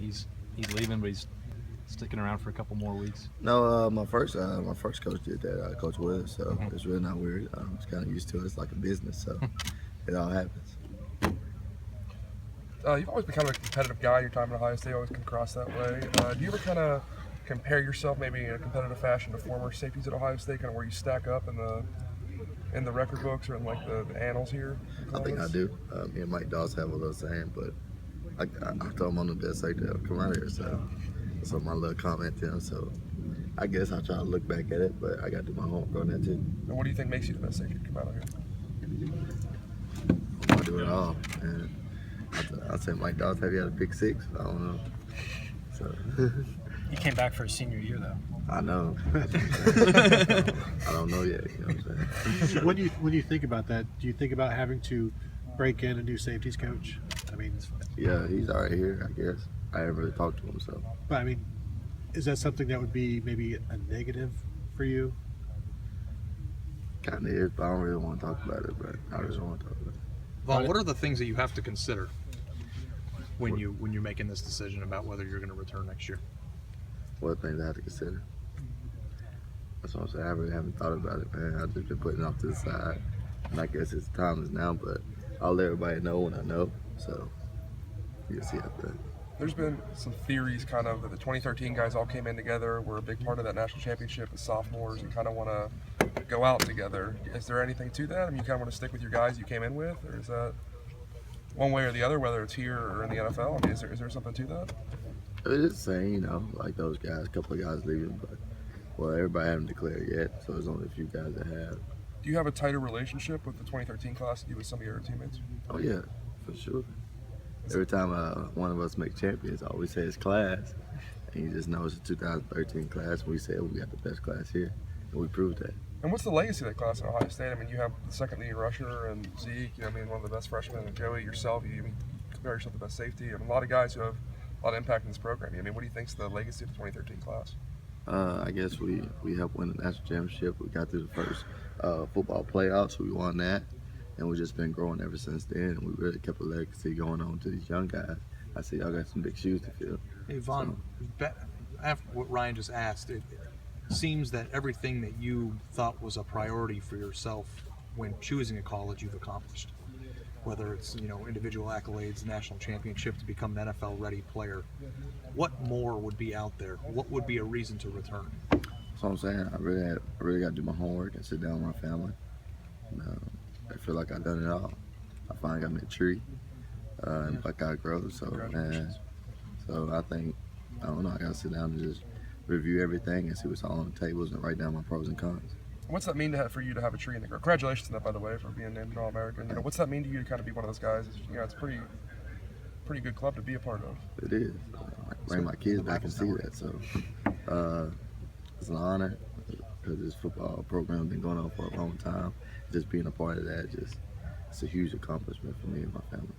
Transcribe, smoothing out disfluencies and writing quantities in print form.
he's leaving, but he's sticking around for a couple more weeks? No, my first coach did that, Coach Willis. So it's really not weird. I'm just kind of used to it. It's like a business, so it all happens. You've always been kind of a competitive guy. Your time at Ohio State always come across that way. Do you ever kind of compare yourself, maybe in a competitive fashion, to former safeties at Ohio State, kind of where you stack up in the record books or in like the annals here? I think I do. Me and Mike Doss have a little saying, but I told him I'm the best safety to ever come out here, so my little comment to him. So I guess I try to look back at it, but I got to do my homework on that too. And what do you think makes you the best safety to come out of here? I do it all. And I said Mike Doss, have you had a pick six? I don't know. So He came back for his senior year, though. I know. I don't know yet. You know what I'm saying? When you think about that, do you think about having to break in and do safeties coach? I mean, Yeah, he's already here, I guess. I haven't really talked to him, so. but I mean, is that something that would be maybe a negative for you? Kind of is, but I don't really want to talk about it, but I just want to talk about it. Vonn, what are the things that you have to consider when you're making this decision about whether you're going to return next year? What things I have to consider? That's what I'm saying. I really haven't thought about it, man. I've just been putting it off to the side. And I guess it's time is now, but I'll let everybody know when I know. So you'll see after that. There's been some theories kind of that the 2013 guys all came in together, were a big part of that national championship as sophomores and kind of want to go out together. Is there anything to that? I mean, you kind of want to stick with your guys you came in with, or is that one way or the other, whether it's here or in the NFL? I mean, is there something to that? It's the same, you know, like those guys, a couple of guys leaving, but well, everybody haven't declared yet, so there's only a few guys that have. Do you have a tighter relationship with the 2013 class than you with some of your teammates? Oh yeah, for sure. Every time one of us makes champions, I always say it's class, and you just know it's a 2013 class. We said we got the best class here, and we proved that. And what's the legacy of that class at Ohio State? I mean, you have the second leading rusher and Zeke, you know, I mean, one of the best freshmen, and Joey, yourself, you compare yourself to the best safety. I mean, a lot of guys who have a lot of impact in this program. I mean, what do you think's the legacy of the 2013 class? I guess we helped win the national championship. We got through the first football playoffs. We won that, and we've just been growing ever since then. And we really kept a legacy going on to these young guys. I see y'all got some big shoes to fill. Hey, Vonn, after what Ryan just asked, it seems that everything that you thought was a priority for yourself when choosing a college, you've accomplished. Whether it's, you know, individual accolades, national championship, to become an NFL-ready player. What more would be out there? What would be a reason to return? That's what I'm saying. I really got to do my homework and sit down with my family. And, I feel like I've done it all. I finally got me a tree in Buckeye Grove. So I think, I don't know, I got to sit down and just review everything and see what's all on the tables and write down my pros and cons. What's that mean for you to have a tree in the ground? Congratulations on that, by the way, for being named an All-American. You know, what's that mean to you to kind of be one of those guys? You know, it's a pretty good club to be a part of. It is. I bring my kids back and see that. So it's an honor because this football program has been going on for a long time. Just being a part of that, it's a huge accomplishment for me and my family.